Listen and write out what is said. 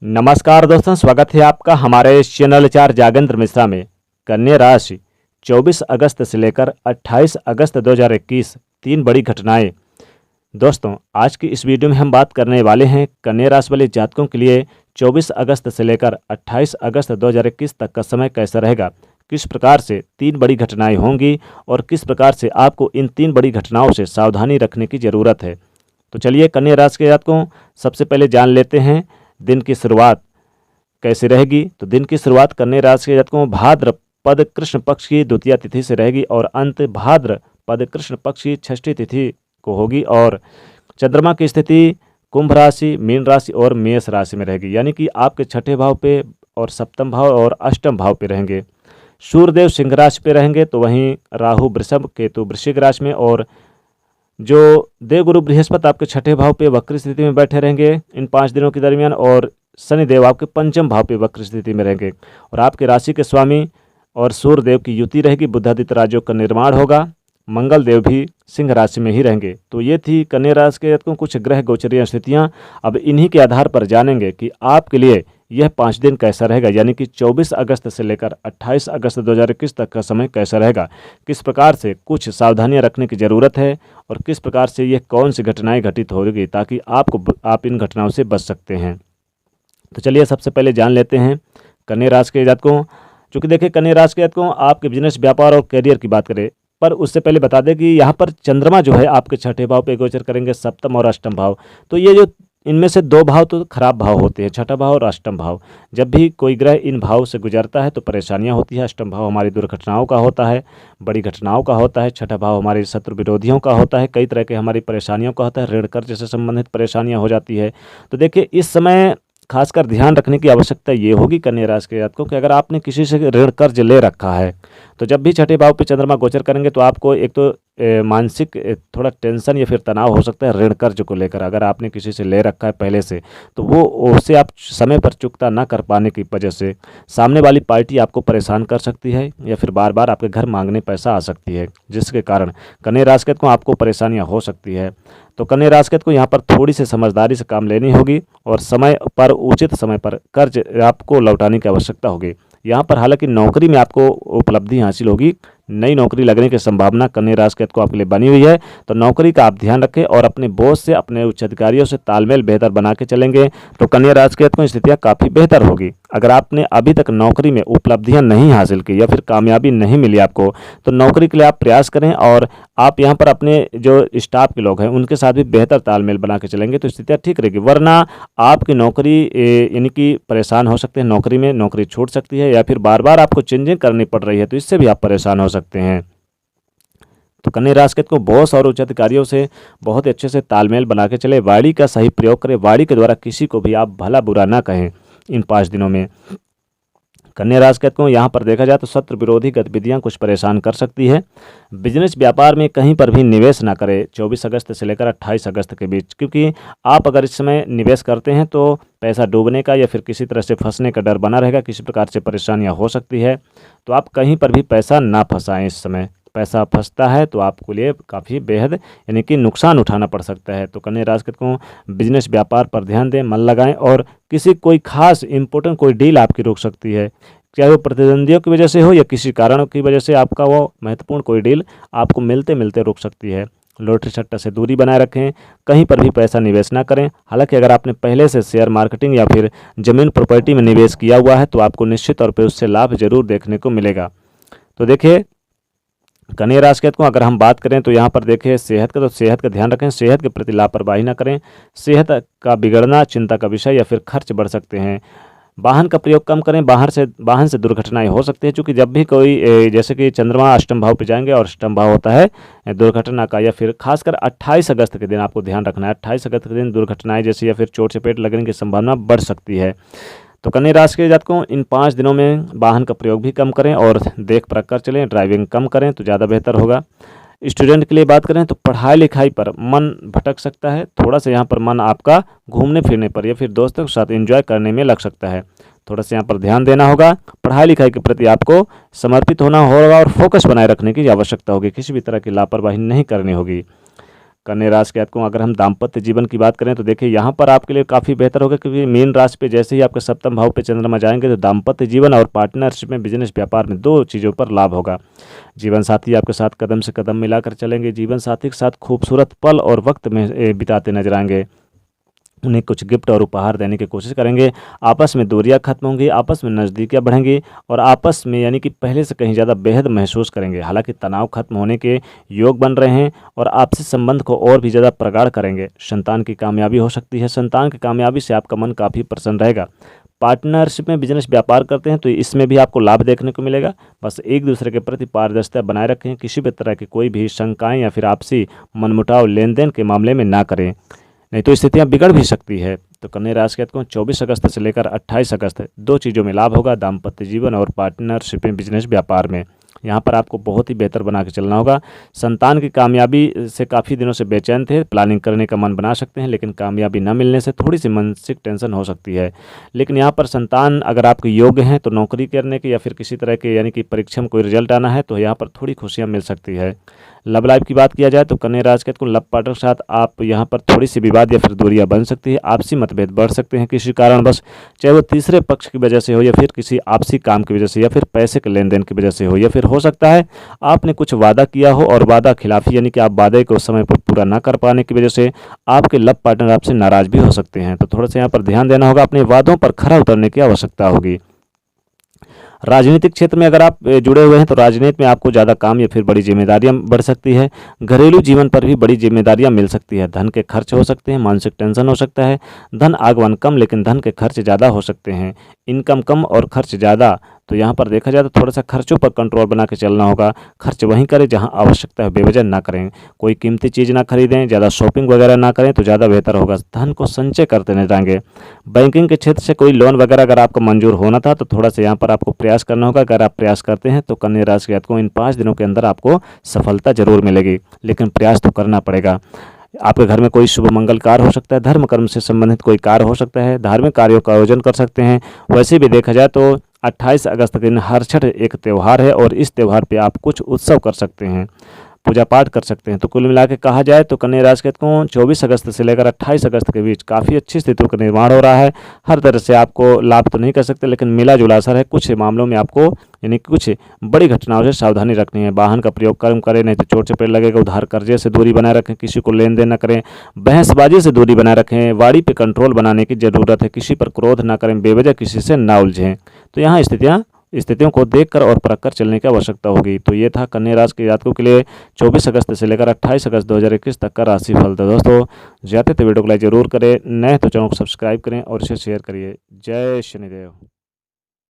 नमस्कार दोस्तों, स्वागत है आपका हमारे इस चैनल चार जागेंद्र मिश्रा में। कन्या राशि 24 अगस्त से लेकर 28 अगस्त 2021 तीन बड़ी घटनाएं। दोस्तों, आज की इस वीडियो में हम बात करने वाले हैं कन्या राशि वाले जातकों के लिए 24 अगस्त से लेकर 28 अगस्त 2021 तक का समय कैसा रहेगा, किस प्रकार से तीन बड़ी घटनाएं होंगी और किस प्रकार से आपको इन तीन बड़ी घटनाओं से सावधानी रखने की ज़रूरत है। तो चलिए कन्या राशि के जातकों, सबसे पहले जान लेते हैं दिन की शुरुआत कैसे रहेगी। तो दिन की शुरुआत कन्या राशि के जातकों भाद्रपद कृष्ण पक्ष की द्वितीय तिथि से रहेगी और अंत भाद्रपद कृष्ण पक्ष की षष्ठी तिथि को होगी। और चंद्रमा की स्थिति कुंभ राशि, मीन राशि और मेष राशि में रहेगी, यानी कि आपके छठे भाव पे और सप्तम भाव और अष्टम भाव पे रहेंगे। सूर्यदेव सिंह राशि पे रहेंगे, तो वहीं राहु वृषभ, केतु वृश्चिक राशि में और जो देवगुरु बृहस्पति आपके छठे भाव पे वक्र स्थिति में बैठे रहेंगे इन 5 दिनों के दरमियान। और शनिदेव आपके पंचम भाव पे वक्र स्थिति में रहेंगे और आपके राशि के स्वामी और सूर्यदेव की युति रहेगी। बुधादित्य राजयोग का निर्माण होगा। मंगल देव भी सिंह राशि में ही रहेंगे। तो ये थी कन्या राशि के जातकों कुछ ग्रह गोचरीय स्थितियाँ। अब इन्हीं के आधार पर जानेंगे कि आपके लिए यह 5 दिन कैसा रहेगा, यानी कि 24 अगस्त से लेकर 28 अगस्त 2021 तक का समय कैसा रहेगा, किस प्रकार से कुछ सावधानियां रखने की ज़रूरत है और किस प्रकार से यह कौन सी घटनाएं घटित होगी ताकि आप इन घटनाओं से बच सकते हैं। तो चलिए सबसे पहले जान लेते हैं कन्या राशि के जातकों। चूँकि देखिए कन्या राशि के जातकों आपके बिजनेस, व्यापार और करियर की बात करें, पर उससे पहले बता दें कि यहाँ पर चंद्रमा जो है आपके छठे भाव पे गोचर करेंगे, सप्तम और अष्टम भाव। तो ये जो इनमें से 2 भाव तो खराब भाव होते हैं, छठा भाव और अष्टम भाव। जब भी कोई ग्रह इन भाव से गुजरता है तो परेशानियां होती है। अष्टम भाव हमारी दुर्घटनाओं का होता है, बड़ी घटनाओं का होता है। छठा भाव हमारे शत्रु विरोधियों का होता है, कई तरह के हमारी परेशानियों का होता है, ऋण कर्ज से संबंधित परेशानियां हो जाती है। तो देखिए इस समय खासकर ध्यान रखने की आवश्यकता ये होगी कन्या राशि के जातकों कि अगर आपने किसी से ऋण कर्ज ले रखा है तो जब भी छठे भाव पे चंद्रमा गोचर करेंगे तो आपको एक तो मानसिक थोड़ा टेंशन या फिर तनाव हो सकता है ऋण कर्ज को लेकर। अगर आपने किसी से ले रखा है पहले से तो वो उससे आप समय पर चुकता ना कर पाने की वजह से सामने वाली पार्टी आपको परेशान कर सकती है या फिर बार बार आपके घर मांगने पैसा आ सकती है, जिसके कारण कन्या राशि को आपको परेशानियां हो सकती है। तो कन्या राशि को यहाँ पर थोड़ी सी समझदारी से काम लेनी होगी और समय पर, उचित समय पर कर्ज आपको लौटाने की आवश्यकता होगी। यहाँ पर हालांकि नौकरी में आपको उपलब्धि हासिल होगी, नई नौकरी लगने की संभावना कन्या राशि को आपके लिए बनी हुई है। तो नौकरी का आप ध्यान रखें और अपने बॉस से, अपने उच्च अधिकारियों से तालमेल बेहतर बना के चलेंगे तो कन्या राशि की स्थितियाँ काफ़ी बेहतर होगी। अगर आपने अभी तक नौकरी में उपलब्धियां नहीं हासिल की या फिर कामयाबी नहीं मिली आपको, तो नौकरी के लिए आप प्रयास करें और आप यहाँ पर अपने जो स्टाफ के लोग हैं उनके साथ भी बेहतर तालमेल बना के चलेंगे तो स्थितियाँ ठीक रहेगी। वरना आपकी नौकरी यानी कि परेशान हो सकते हैं, नौकरी में नौकरी छूट सकती है या फिर बार बार आपको चेंजिंग करनी पड़ रही है, तो इससे भी आप परेशान हो सकते हैं। तो कन्या राशि को बॉस और उच्च अधिकारियों से बहुत अच्छे से तालमेल बना के चले। वाणी का सही प्रयोग करें, वाणी के द्वारा किसी को भी आप भला बुरा ना कहें इन 5 दिनों में। कन्या राशि को यहाँ पर देखा जाए तो शत्रु विरोधी गतिविधियाँ कुछ परेशान कर सकती है। बिजनेस व्यापार में कहीं पर भी निवेश ना करें 24 अगस्त से लेकर 28 अगस्त के बीच, क्योंकि आप अगर इस समय निवेश करते हैं तो पैसा डूबने का या फिर किसी तरह से फंसने का डर बना रहेगा, किसी प्रकार से परेशानियाँ हो सकती है। तो आप कहीं पर भी पैसा ना फंसाएं। इस समय पैसा फंसता है तो आपके लिए काफ़ी बेहद यानी कि नुकसान उठाना पड़ सकता है। तो कन्या राशि को बिजनेस व्यापार पर ध्यान दें, मन लगाएं और किसी कोई खास इंपॉर्टेंट कोई डील आपकी रुक सकती है, चाहे वो प्रतिद्वंदियों की वजह से हो या किसी कारणों की वजह से आपका वो महत्वपूर्ण कोई डील आपको मिलते मिलते रुक सकती है। लॉटरी सट्टा से दूरी बनाए रखें, कहीं पर भी पैसा निवेश ना करें। हालांकि अगर आपने पहले से शेयर मार्केटिंग या फिर ज़मीन प्रॉपर्टी में निवेश किया हुआ है तो आपको निश्चित तौर पर उससे लाभ जरूर देखने को मिलेगा। तो देखिए कन्या राशि को अगर हम बात करें तो यहाँ पर देखिए सेहत का ध्यान रखें, सेहत के प्रति लापरवाही ना करें। सेहत का बिगड़ना चिंता का विषय या फिर खर्च बढ़ सकते हैं। वाहन का प्रयोग कम करें, वाहन से दुर्घटनाएं हो सकती है, क्योंकि जब भी कोई जैसे कि चंद्रमा अष्टम भाव पे जाएंगे और अष्टम भाव होता है दुर्घटना का, या फिर खासकर 28 अगस्त के दिन आपको ध्यान रखना है। 28 अगस्त के दिन दुर्घटनाएं जैसे या फिर चोट चपेट लगने की संभावना बढ़ सकती है। तो कन्या राशि के जातकों इन 5 दिनों में वाहन का प्रयोग भी कम करें और देख परख कर चलें, ड्राइविंग कम करें तो ज़्यादा बेहतर होगा। स्टूडेंट के लिए बात करें तो पढ़ाई लिखाई पर मन भटक सकता है, थोड़ा सा यहाँ पर मन आपका घूमने फिरने पर या फिर दोस्तों के साथ एंजॉय करने में लग सकता है। थोड़ा सा यहाँ पर ध्यान देना होगा। पढ़ाई लिखाई के प्रति आपको समर्पित होना होगा और फोकस बनाए रखने की आवश्यकता होगी, किसी भी तरह की लापरवाही नहीं करनी होगी। कन्या राशि के जातकों अगर हम दाम्पत्य जीवन की बात करें तो देखिए यहाँ पर आपके लिए काफ़ी बेहतर होगा, क्योंकि मीन राशि पे जैसे ही आपके सप्तम भाव पे चंद्रमा जाएंगे तो दाम्पत्य जीवन और पार्टनरशिप में, बिजनेस व्यापार में 2 चीज़ों पर लाभ होगा। जीवन साथी आपके साथ कदम से कदम मिलाकर चलेंगे। जीवन साथी के साथ खूबसूरत पल और वक्त में बिताते नजर आएंगे। उन्हें कुछ गिफ्ट और उपहार देने की कोशिश करेंगे। आपस में दूरियां खत्म होंगी, आपस में नज़दीकियां बढ़ेंगी और आपस में यानी कि पहले से कहीं ज़्यादा बेहद महसूस करेंगे। हालांकि तनाव खत्म होने के योग बन रहे हैं और आपसी संबंध को और भी ज़्यादा प्रगाढ़ करेंगे। संतान की कामयाबी हो सकती है। संतान की कामयाबी से आपका मन काफ़ी प्रसन्न रहेगा। पार्टनरशिप में बिजनेस व्यापार करते हैं तो इसमें भी आपको लाभ देखने को मिलेगा। बस एक दूसरे के प्रति पारदर्शिता बनाए रखें। किसी भी तरह की कोई भी शंकाएं या फिर आपसी मनमुटाव लेन देन के मामले में ना करें, नहीं तो स्थितियां बिगड़ भी सकती है। तो कन्या राशि के जातकों 24 अगस्त से लेकर 28 अगस्त 2 चीज़ों में लाभ होगा, दाम्पत्य जीवन और पार्टनरशिप में, बिजनेस व्यापार में। यहाँ पर आपको बहुत ही बेहतर बना के चलना होगा। संतान की कामयाबी से काफ़ी दिनों से बेचैन थे, प्लानिंग करने का मन बना सकते हैं, लेकिन कामयाबी न मिलने से थोड़ी सी मानसिक टेंशन हो सकती है। लेकिन यहाँ पर संतान अगर आपके योग्य हैं तो नौकरी करने के या फिर किसी तरह के यानी कि परीक्षा में कोई रिजल्ट आना है तो यहाँ पर थोड़ी खुशियाँ मिल सकती है। लव लाइफ की बात किया जाए तो कन्या राशि के लव पार्टनर के साथ आप यहाँ पर थोड़ी सी विवाद या फिर दूरियां बन सकती है। आपसी मतभेद बढ़ सकते हैं किसी कारणवश, चाहे वो तीसरे पक्ष की वजह से हो या फिर किसी आपसी काम की वजह से या फिर पैसे के लेन देन की वजह से हो, या फिर हो सकता है आपने कुछ वादा किया हो और वादा खिलाफी यानी कि आप वादे को समय पर पूरा ना कर पाने की वजह से आपके लव पार्टनर आपसे नाराज भी हो सकते हैं। तो थोड़ा सा यहाँ पर ध्यान देना होगा, अपने वादों पर खरा उतरने की आवश्यकता होगी। राजनीतिक क्षेत्र में अगर आप जुड़े हुए हैं तो राजनीति में आपको ज़्यादा काम या फिर बड़ी जिम्मेदारियां बढ़ सकती है। घरेलू जीवन पर भी बड़ी जिम्मेदारियां मिल सकती है। धन के खर्च हो सकते हैं, मानसिक टेंशन हो सकता है। धन आगमन कम लेकिन धन के खर्च ज़्यादा हो सकते हैं। इनकम कम और खर्च ज़्यादा, तो यहाँ पर देखा जाए तो थोड़ा सा खर्चों पर कंट्रोल बना के चलना होगा। खर्च वहीं करें जहाँ आवश्यकता है, बेवजह ना करें। कोई कीमती चीज़ ना खरीदें, ज़्यादा शॉपिंग वगैरह ना करें तो ज़्यादा बेहतर होगा। धन को संचय करते न जाएंगे। बैंकिंग के क्षेत्र से कोई लोन वगैरह अगर आपको मंजूर होना था तो थोड़ा सा यहाँ पर आपको प्रयास करना होगा। अगर आप प्रयास करते हैं तो कन्या राशि के जातकों इन 5 दिनों के अंदर आपको सफलता जरूर मिलेगी, लेकिन प्रयास तो करना पड़ेगा। आपके घर में कोई शुभ मंगल कार्य हो सकता है, धर्म कर्म से संबंधित कोई कार्य हो सकता है, धार्मिक कार्यों का आयोजन कर सकते हैं। वैसे भी देखा जाए तो 28 अगस्त के दिन हरछठ एक त्यौहार है और इस त्यौहार पे आप कुछ उत्सव कर सकते हैं, पूजा पाठ कर सकते हैं। तो कुल मिला के कहा जाए तो कन्या राशि को 24 अगस्त से लेकर 28 अगस्त के बीच काफ़ी अच्छी स्थितियों का निर्माण हो रहा है। हर तरह से आपको लाभ तो नहीं कर सकते, लेकिन मिला जुला असर है। कुछ मामलों में आपको यानी कुछ बड़ी घटनाओं से सावधानी रखनी है। वाहन का प्रयोग कम करें, नहीं तो चोट चपेट लगेगा। उधार कर्जे से दूरी बनाए रखें, किसी को लेन देन न करें। बहसबाजी से दूरी बनाए रखें। वाणी पे कंट्रोल बनाने की जरूरत है। किसी पर क्रोध ना करें, बेवजह किसी से ना उलझें। तो यहाँ स्थितियों को देखकर और परखकर चलने की आवश्यकता होगी। तो ये था कन्या राशि के जातकों के लिए 24 अगस्त से लेकर 28 अगस्त 2021 तक का राशिफल। तो दोस्तों जाते थे वीडियो को लाइक जरूर करें, नए तो चैनल को सब्सक्राइब करें और इसे शेयर करिए। जय शनिदेव।